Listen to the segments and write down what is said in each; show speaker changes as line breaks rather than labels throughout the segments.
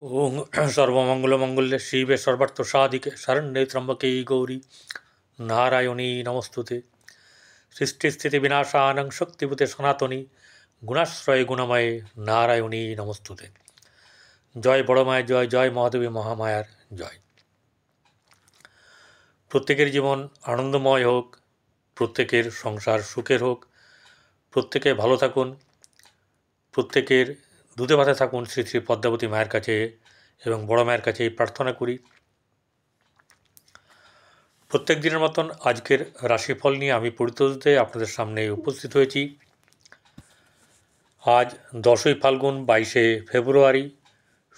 ओं सर्वमंगलमंगल्ये शिवे सर्वार्थसाधिके शरण्ये त्र्यंबके गौरी नारायणी नमस्तुते। सृष्टिस्थितिविनाशानं शक्तिभूते सनातनी गुणाश्रये गुणमये नारायणी नमस्तुते। जय बड़ माय जय, जय महादेवी महामायार जय। प्रत्येकेर जीवन आनंदमय होक, प्रत्येकेर संसार सुखेर होक, प्रत्येके भालो थाकुन, प्रत्येकेर दूधे भाते थाकुन श्री श्री पद्मावती माয়ের কাছে এবং বড় মায়ের কাছে এই প্রার্থনা করি। প্রত্যেক দিনের মতন আজকের রাশিফল নিয়ে আমি পরিতোষে আপনাদের সামনে উপস্থিত হয়েছি। আজ 10ই ফাল্গুন 22শে ফেব্রুয়ারি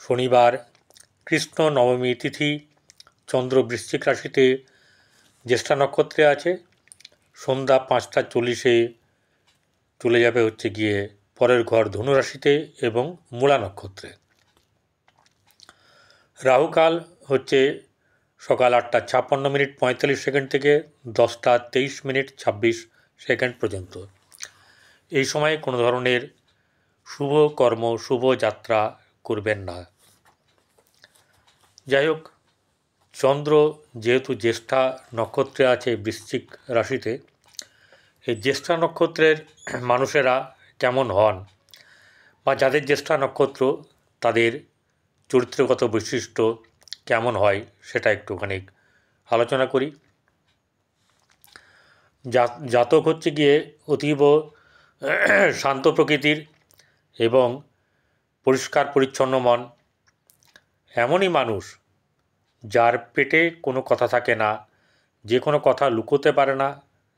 শনিবার, কৃষ্ণ নবমী তিথি, চন্দ্র বৃশ্চিক রাশিতে জ্যেষ্ঠা নক্ষত্রে আছে। সন্ধ্যা 5টা 40-এ চলে যাবে হচ্ছে গিয়ে পরের ঘর ধনু রাশিতে এবং মূলা নক্ষত্রে। রাহুকাল হচ্ছে সকাল 8টা 56 মিনিট 45 সেকেন্ড থেকে 10টা 23 মিনিট 26 সেকেন্ড পর্যন্ত। এই সময়ে কোনো ধরনের শুভ কর্ম শুভ যাত্রা করবেন না। যাই হোক, চন্দ্র যেহেতু জ্যেষ্ঠা নক্ষত্রে আছে বৃশ্চিক রাশিতে, এই জ্যেষ্ঠা নক্ষত্রের মানুষেরা কেমন হন বা যাদের জ্যেষ্ঠা নক্ষত্র তাদের চরিত্রগত বৈশিষ্ট্য কেমন হয় সেটা একটুখানি আলোচনা করি। জাতক হচ্ছে গিয়ে অতীব শান্ত প্রকৃতির এবং পরিষ্কার পরিচ্ছন্ন মন, এমনই মানুষ যার পেটে কোনো কথা থাকে না, যে কোনো কথা লুকোতে পারে না,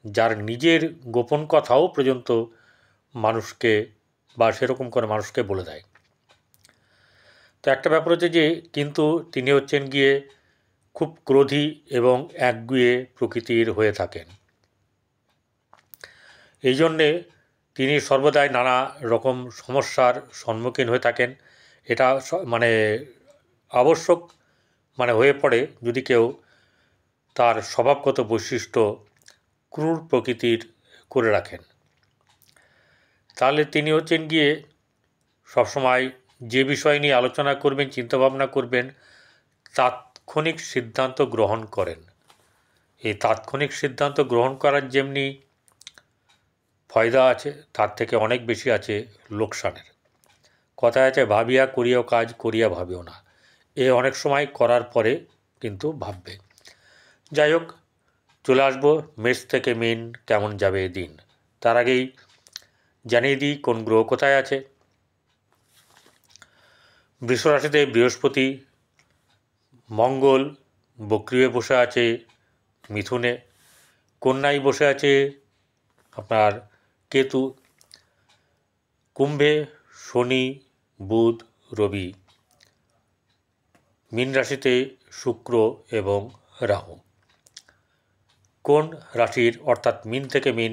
যার নিজের গোপন কথাও পর্যন্ত মানুষকে বা সেরকম করে মানুষকে বলে দেয়। তো একটা ব্যাপার হচ্ছে যে কিন্তু তিনি হচ্ছেন গিয়ে খুব ক্রোধী এবং একগুঁয়ে প্রকৃতির হয়ে থাকেন। এই জন্যে তিনি সর্বদাই নানা রকম সমস্যার সম্মুখীন হয়ে থাকেন। এটা মানে আবশ্যক হয়ে পড়ে যদি কেউ তার স্বভাবগত বৈশিষ্ট্য ক্রূর প্রকৃতির করে রাখেন, তাহলে তিনি হচ্ছেন গিয়ে সবসময় যে বিষয় নিয়ে আলোচনা করবেন, চিন্তাভাবনা করবেন, তাৎক্ষণিক সিদ্ধান্ত গ্রহণ করেন। এই তাৎক্ষণিক সিদ্ধান্ত গ্রহণ করার যেমনি ফায়দা আছে, তার থেকে অনেক বেশি আছে লোকসানের। কথায় আছে ভাবিয়া করিও কাজ, করিয়া ভাবিও না। এ অনেক সময় করার পরে কিন্তু ভাববে। যাই হোক, চলে আসবো মেষ থেকে মীন কেমন যাবে দিন। তার আগেই জানিয়ে দিই কোন গ্রহ কোথায় আছে। বৃষ রাশিতে বৃহস্পতি, মঙ্গল বক্রী হয়ে বসে আছে মিথুনে, কন্যায় বসে আছে আপনার কেতু, কুম্ভে শনি বুধ রবি, মীন রাশিতে শুক্র এবং রাহু। কোন রাশির অর্থাৎ মীন থেকে মীন,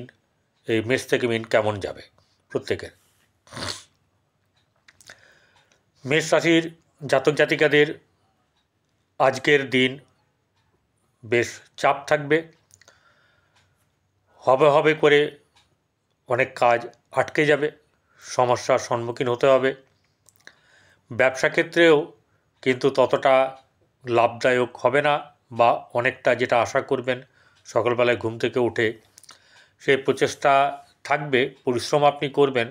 এই মেষ থেকে মীন কেমন যাবে প্রত্যেকের। মেষ রাশির জাতক জাতিকাদের আজকের দিন বেশ চাপ থাকবে। হবে করে অনেক কাজ আটকে যাবে, সমস্যার সম্মুখীন হতে হবে। ব্যবসা ক্ষেত্রেও কিন্তু ততটা লাভদায়ক হবে না, বা অনেকটা যেটা আশা করবেন সকালবেলায় ঘুম থেকে উঠে সেই প্রচেষ্টা থাকবে, পরিশ্রম আপনি করবেন,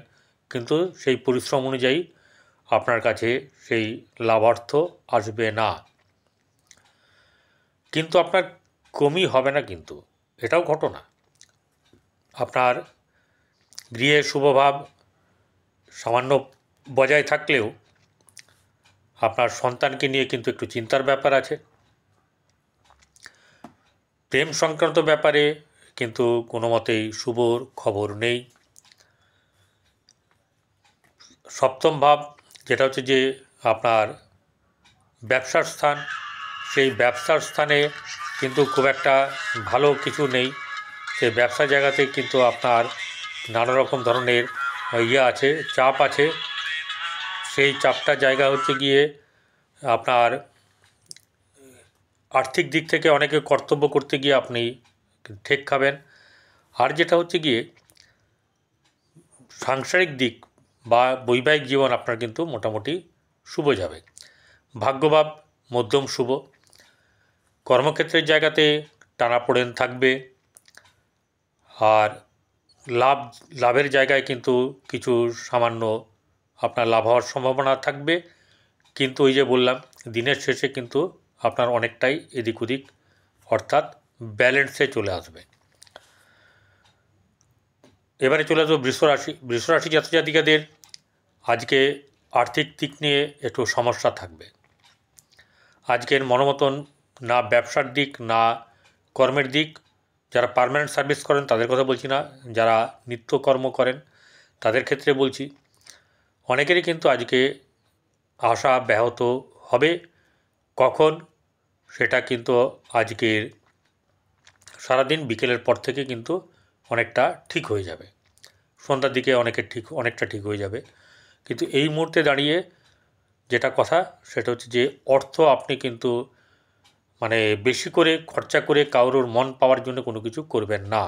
কিন্তু সেই পরিশ্রম অনুযায়ী আপনার কাছে সেই লাভার্থ আসবে না। কিন্তু আপনার কমই হবে না, কিন্তু এটাও ঘটনা। আপনার গৃহে শুভভাব সামান্য বজায় থাকলেও আপনার সন্তানকে নিয়ে কিন্তু একটু চিন্তার ব্যাপার আছে। প্রেম সংক্রান্ত ব্যাপারে কিন্তু কোনো মতেই শুভ খবর নেই। সপ্তম ভাব যেটা হচ্ছে যে আপনার ব্যবসার স্থান, সেই ব্যবসার স্থানে কিন্তু খুব একটা ভালো কিছু নেই। সেই ব্যবসা জায়গাতে কিন্তু আপনার নানা রকম ধরনের আছে, চাপ আছে। সেই চাপটা জায়গা হচ্ছে গিয়ে আপনার আর্থিক দিক থেকে অনেকে কর্তব্য করতে গিয়ে আপনি ঠেক খাবেন। আর যেটা হচ্ছে গিয়ে সাংসারিক দিক বা বৈবাহিক জীবন আপনার কিন্তু মোটামুটি শুভ যাবে। ভাগ্যভাব মধ্যম শুভ। কর্মক্ষেত্রের জায়গাতে টানাপোড়েন থাকবে, আর লাভের জায়গায় কিন্তু কিছু সামান্য আপনার লাভ হওয়ার সম্ভাবনা থাকবে, কিন্তু ওই যে বললাম দিনের শেষে কিন্তু আপনার অনেকটাই এদিক ওদিক অর্থাৎ ব্যালেন্সে চলে আসবে। এবারে চলে আসবো বৃষরাশি। বৃষরাশি জাতজাতিকাদের আজকে আর্থিক দিক নিয়ে একটু সমস্যা থাকবে। আজকের মনোমতন না ব্যবসার দিক না কর্মের দিক। যারা পার্মানেন্ট সার্ভিস করেন তাদের কথা বলছি না, যারা নিত্যকর্ম করেন তাদের ক্ষেত্রে বলছি, অনেকেরই কিন্তু আজকে আশা ব্যাহত হবে। কখন সেটা কিন্তু আজকের সারাদিন বিকেলের পর থেকে কিন্তু অনেকটা ঠিক হয়ে যাবে, সন্ধ্যার দিকে অনেকটা ঠিক হয়ে যাবে। কিন্তু এই মুহূর্তে দাঁড়িয়ে যেটা কথা সেটা হচ্ছে যে অর্থ আপনি কিন্তু মানে বেশি করে খরচা করে কারোর মন পাওয়ার জন্য কোনো কিছু করবেন না।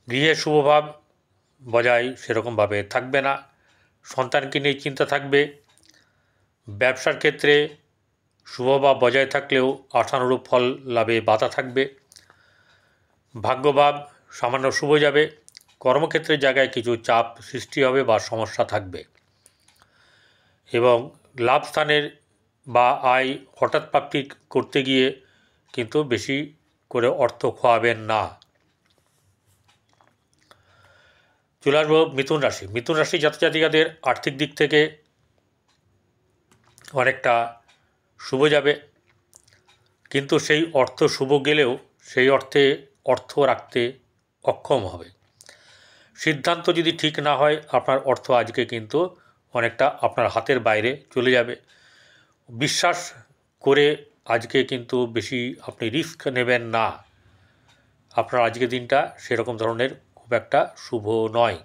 গৃহে শুভভাব বজায় সেরকমভাবে থাকবে না, সন্তানকে নিয়ে চিন্তা থাকবে। ব্যবসার ক্ষেত্রে শুভভাব বজায় থাকলেও আশানুরূপ ফল লাভে বাধা থাকবে। ভাগ্যভাব সামান্য শুভ যাবে। কর্মক্ষেত্রের জায়গায় কিছু চাপ সৃষ্টি হবে বা সমস্যা থাকবে, এবং লাভ স্থানের বা আয় হঠাৎ প্রাপ্তি করতে গিয়ে কিন্তু বেশি করে অর্থ খোয়াবেন না। চলে আসবো মিথুন রাশি। মিথুন রাশি জাতজাতিকাদের আর্থিক দিক থেকে অনেকটা শুভ যাবে, কিন্তু সেই অর্থ শুভ গেলেও সেই অর্থে অর্থ রাখতে অক্ষম হবে। সিদ্ধান্ত যদি ঠিক না হয় আপনার অর্থ আজকে কিন্তু অনেকটা আপনার হাতের বাইরে চলে যাবে। বিশ্বাস করে আজকে কিন্তু বেশি আপনি রিস্ক নেবেন না। আপনার আজকের দিনটা সেরকম ধরনের খুব একটা শুভ নয়।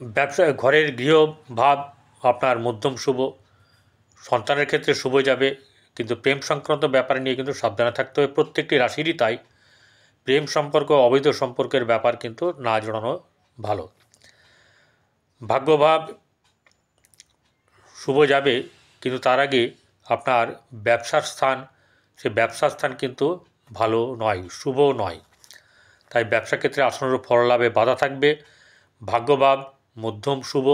ব্যবসা ঘরের গৃহভাব আপনার মধ্যম শুভ। সন্তানের ক্ষেত্রে শুভ যাবে, কিন্তু প্রেম সংক্রান্ত ব্যাপার নিয়ে কিন্তু সাবধানে থাকতে হবে। প্রত্যেকটি রাশিরই তাই। প্রেম সম্পর্ক অবৈধ সম্পর্কের ব্যাপার কিন্তু না জড়ানো ভালো। ভাগ্যভাব শুভ যাবে, কিন্তু তার আগে আপনার ব্যবসার স্থান, সে ব্যবসার স্থান কিন্তু ভালো নয়, শুভ নয়। তাই ব্যবসা ক্ষেত্রে আশানুরূপ ফল লাভে বাধা থাকবে। ভাগ্যভাব মধ্যম শুভ।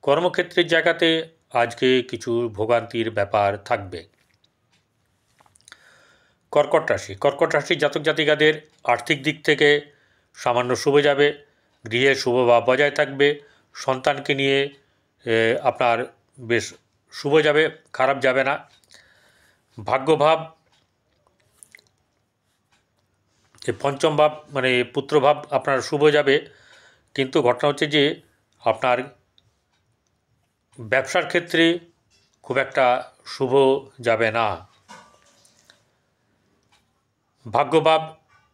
কর্মক্ষেত্রের জায়গাতে আজকে কিছু ভোগান্তির ব্যাপার থাকবে। কর্কট রাশি। কর্কট রাশির জাতক জাতিকাদের আর্থিক দিক থেকে সামান্য শুভ যাবে। গৃহে শুভভাব বজায় থাকবে। সন্তানকে নিয়ে আপনার বেশ শুভ যাবে, খারাপ যাবে না। ভাগ্যভাব পঞ্চম ভাব মানে পুত্রভাব আপনার শুভ যাবে, কিন্তু ঘটনা হচ্ছে যে আপনার ব্যবসার ক্ষেত্রে খুব একটা শুভ যাবে না। ভাগ্যভাব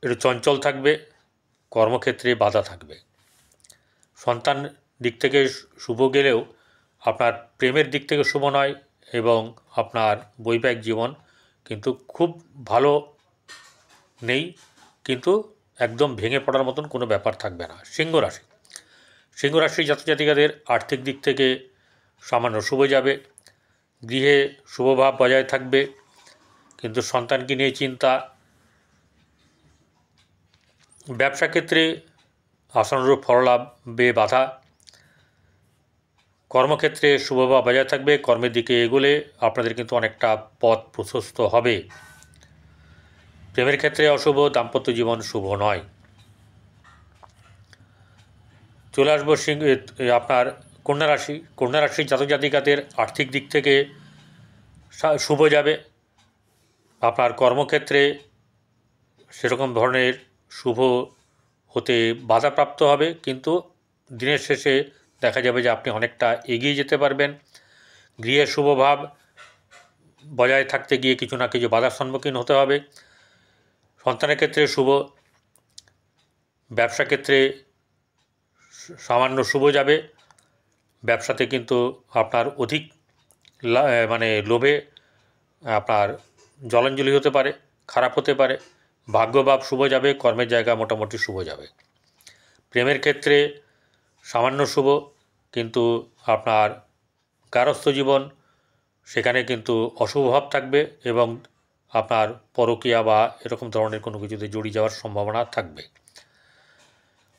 একটু চঞ্চল থাকবে, কর্মক্ষেত্রে বাধা থাকবে। সন্তান দিক থেকে শুভ গেলেও আপনার প্রেমের দিক থেকে শুভ নয়, এবং আপনার বৈবাহিক জীবন কিন্তু খুব ভালো নেই, কিন্তু একদম ভেঙে পড়ার মতন কোনো ব্যাপার থাকবে না। সিংহ রাশি। সিংহ রাশির জাতজাতিকাদের আর্থিক দিক থেকে সামান্য শুভ যাবে। গৃহে শুভভাব বজায় থাকবে, কিন্তু সন্তানকে নিয়ে চিন্তা। ব্যবসা ক্ষেত্রে আশানুরূপ ফললাভে বাধা। কর্মক্ষেত্রে শুভভাব বজায় থাকবে। কর্মের দিকে এগোলে আপনাদের কিন্তু অনেকটা পথ প্রশস্ত হবে। প্রেমের ক্ষেত্রে অশুভ, দাম্পত্য জীবন শুভ নয়। চলে আসবো আপনার কন্যা রাশি। কন্যা রাশির জাতক জাতিকাদের আর্থিক দিক থেকে শুভ যাবে। আপনার কর্মক্ষেত্রে সেরকম ধরনের শুভ হতে বাধাপ্রাপ্ত হবে, কিন্তু দিনের শেষে দেখা যাবে যে আপনি অনেকটা এগিয়ে যেতে পারবেন। গৃহে শুভভাব বজায় থাকতে গিয়ে কিছু না কিছু বাধার সম্মুখীন হতে হবে। সন্তানের ক্ষেত্রে শুভ। ব্যবসা ক্ষেত্রে সামান্য শুভ যাবে। ব্যবসাতে কিন্তু আপনার অধিক মানে লোভে আপনার জলাঞ্জলি হতে পারে, খারাপ হতে পারে। ভাগ্যভাব শুভ যাবে। কর্মের জায়গা মোটামুটি শুভ যাবে। প্রেমের ক্ষেত্রে সামান্য শুভ। কিন্তু আপনার গারস্থ জীবন সেখানে কিন্তু অশুভ ভাব থাকবে এবং আপনার পরকীয়া বা এরকম ধরনের কোনো কিছুতে জড়িয়ে যাওয়ার সম্ভাবনা থাকবে।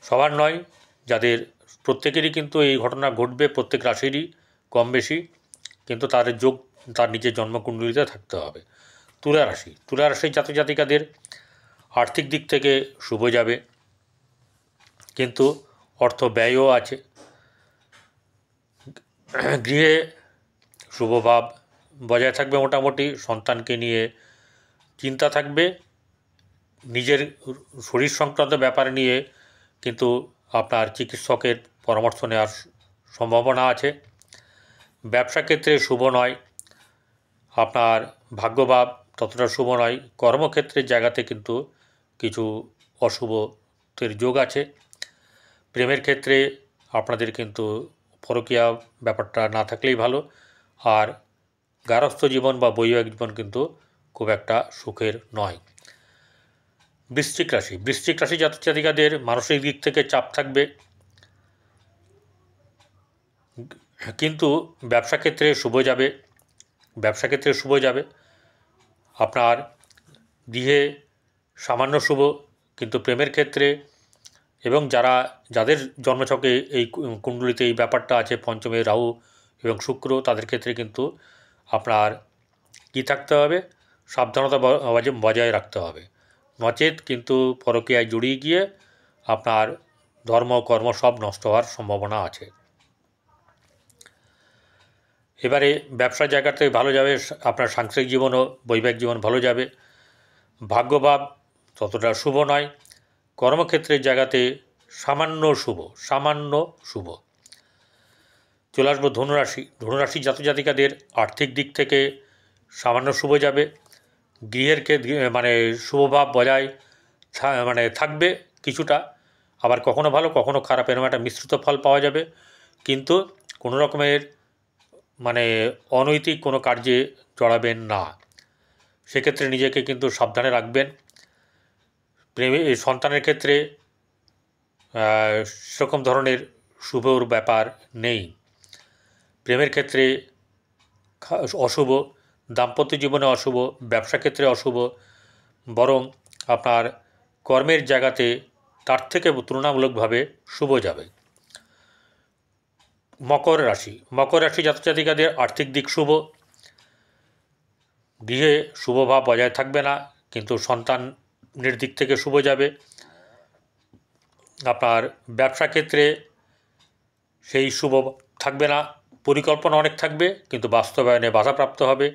সবার নয়, যাদের প্রত্যেকেরই কিন্তু এই ঘটনা ঘটবে, প্রত্যেক রাশিরই কম বেশি, কিন্তু তাদের যোগ তার নিজের জন্মকুণ্ডলিতে থাকতে হবে। তুলা রাশির জাতক জাতিকাদের আর্থিক দিক থেকে শুভ যাবে, কিন্তু অর্থ ব্যয়ও আছে। গৃহে শুভভাব বজায় থাকবে, মোটামুটি সন্তানকে নিয়ে চিন্তা থাকবে, নিজের শরীর সংক্রান্ত ব্যাপার নিয়ে কিন্তু আপনার চিকিৎসকের পরামর্শ নেওয়ার সম্ভাবনা আছে। ব্যবসা ক্ষেত্রে শুভ নয়, আপনার ভাগ্যভাব ততটা শুভ নয়। কর্মক্ষেত্রের জায়গাতে কিন্তু কিছু অশুভতের যোগ আছে। প্রেমের ক্ষেত্রে আপনাদের কিন্তু পরকীয়া ব্যাপারটা না থাকলেই ভালো। আর গারস্থ জীবন বা বৈবাহিক জীবন কিন্তু খুব একটা সুখের নয়। বৃশ্চিক রাশি জাতক জাতিকাদের মানসিক দিক থেকে চাপ থাকবে, কিন্তু ব্যবসা ক্ষেত্রে শুভ যাবে। আপনার গৃহে সামান্য শুভ, কিন্তু প্রেমের ক্ষেত্রে এবং যাদের জন্মছকে এই কুণ্ডলিতে এই ব্যাপারটা আছে, পঞ্চমে রাহু এবং শুক্র, তাদের ক্ষেত্রে কিন্তু আপনার কী থাকতে হবে, সাবধানতা বজায় রাখতে হবে, নচেত কিন্তু পরকীয়ায় জড়িয়ে গিয়ে আপনার ধর্ম কর্ম সব নষ্ট হওয়ার সম্ভাবনা আছে। এবারে ব্যবসার জায়গাতে ভালো যাবে, আপনার সাংসারিক জীবন ও বৈবাহিক জীবন ভালো যাবে। ভাগ্যভাব ততটা শুভ নয়, কর্মক্ষেত্রের জায়গাতে সামান্য শুভ। চলে আসবো ধনুরাশি জাতক জাতিকাদের আর্থিক দিক থেকে সামান্য শুভ যাবে। গৃহের মানে শুভভাব বজায় থাকবে কিছুটা, আবার কখনো ভালো কখনো খারাপ, এরকম একটা মিশ্রিত ফল পাওয়া যাবে। কিন্তু কোনো রকমের অনৈতিক কোনো কার্যে জড়াবেন না, সেক্ষেত্রে নিজেকে কিন্তু সাবধানে রাখবেন। সন্তানের ক্ষেত্রে সেরকম ধরনের শুভর ব্যাপার নেই। প্রেমের ক্ষেত্রে অশুভ, দাম্পত্য জীবনে অশুভ, ব্যবসা ক্ষেত্রে অশুভ, বরং আপনার কর্মের জায়গাতে তার থেকে তুলনামূলকভাবে শুভ যাবে। মকর রাশি জাতক জাতিকাদের আর্থিক দিক শুভ, গৃহে শুভভাব বজায় থাকবে না, কিন্তু সন্তানের দিক থেকে শুভ যাবে। আপনার ব্যবসা ক্ষেত্রে সেই শুভ থাকবে না, পরিকল্পনা অনেক থাকবে কিন্তু বাস্তবায়নে বাধাপ্রাপ্ত হবে।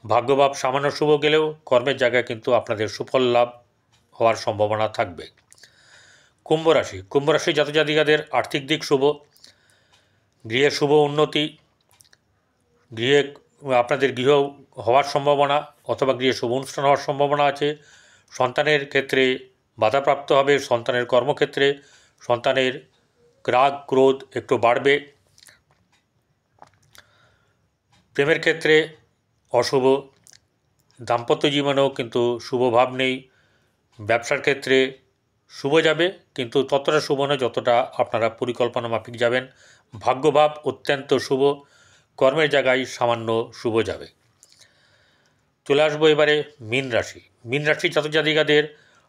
ভাগ্যভাব সামান্য শুভ গেলেও কর্মের জায়গায় কিন্তু আপনাদের সুফল লাভ হওয়ার সম্ভাবনা থাকবে। কুম্ভ রাশি জাতক জাতিকাদের আর্থিক দিক শুভ, গৃহে শুভ উন্নতি, আপনাদের গৃহ হওয়ার সম্ভাবনা অথবা গৃহে শুভ অনুষ্ঠান হওয়ার সম্ভাবনা আছে। সন্তানের ক্ষেত্রে বাধাপ্রাপ্ত হবে, সন্তানের কর্মক্ষেত্রে সন্তানের রাগ ক্রোধ একটু বাড়বে। প্রেমের ক্ষেত্রে অশুভ, দাম্পত্য জীবনেও কিন্তু শুভ ভাব নেই। ব্যবসার ক্ষেত্রে শুভ যাবে, কিন্তু ততটা শুভ নয় যতটা আপনারা পরিকল্পনা মাফিক যাবেন। ভাগ্যভাব অত্যন্ত শুভ, কর্মের জায়গায় সামান্য শুভ যাবে। চলে আসবো এবারে মীন রাশি জাতক জাতিকাদের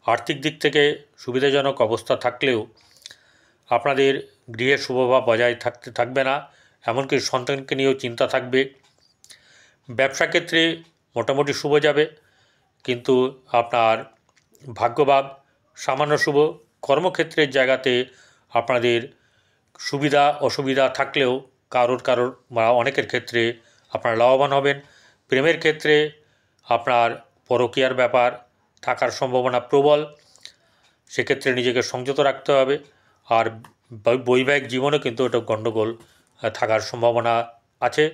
আর্থিক দিক থেকে সুবিধাজনক অবস্থা থাকলেও আপনাদের গৃহের শুভভাব বজায় থাকবে না, এমনকি সন্তানকে নিয়েও চিন্তা থাকবে। ব্যবসা ক্ষেত্রে মোটামুটি শুভ যাবে, কিন্তু আপনার ভাগ্যভাব সামান্য শুভ। কর্মক্ষেত্রের জায়গাতে আপনাদের সুবিধা অসুবিধা থাকলেও কারোর বা অনেকের ক্ষেত্রে আপনারা লাভবান হবেন। প্রেমের ক্ষেত্রে আপনার পরকীয়ার ব্যাপার থাকার সম্ভাবনা প্রবল, সেক্ষেত্রে নিজেকে সংযত রাখতে হবে। আর বৈবাহিক জীবনে কিন্তু এটা গণ্ডগোল থাকার সম্ভাবনা আছে।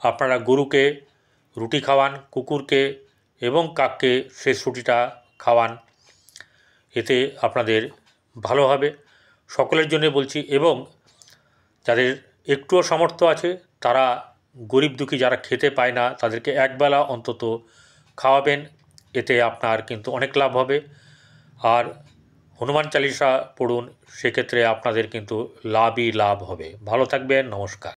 আপনারা গরুকে রুটি খাওয়ান, কুকুরকে এবং কাককে শেষ রুটিটা খাওয়ান, এতে আপনাদের ভালো হবে। সকলের জন্য বলছি, এবং যাদের একটুও সামর্থ্য আছে তারা গরিব দুঃখী যারা খেতে পায় না তাদেরকে একবেলা অন্তত খাওয়াবেন, এতে আপনার কিন্তু অনেক লাভ হবে। আর হনুমান চালিসা পড়ুন, সেক্ষেত্রে আপনাদের কিন্তু লাভই লাভ হবে। ভালো থাকবেন, নমস্কার।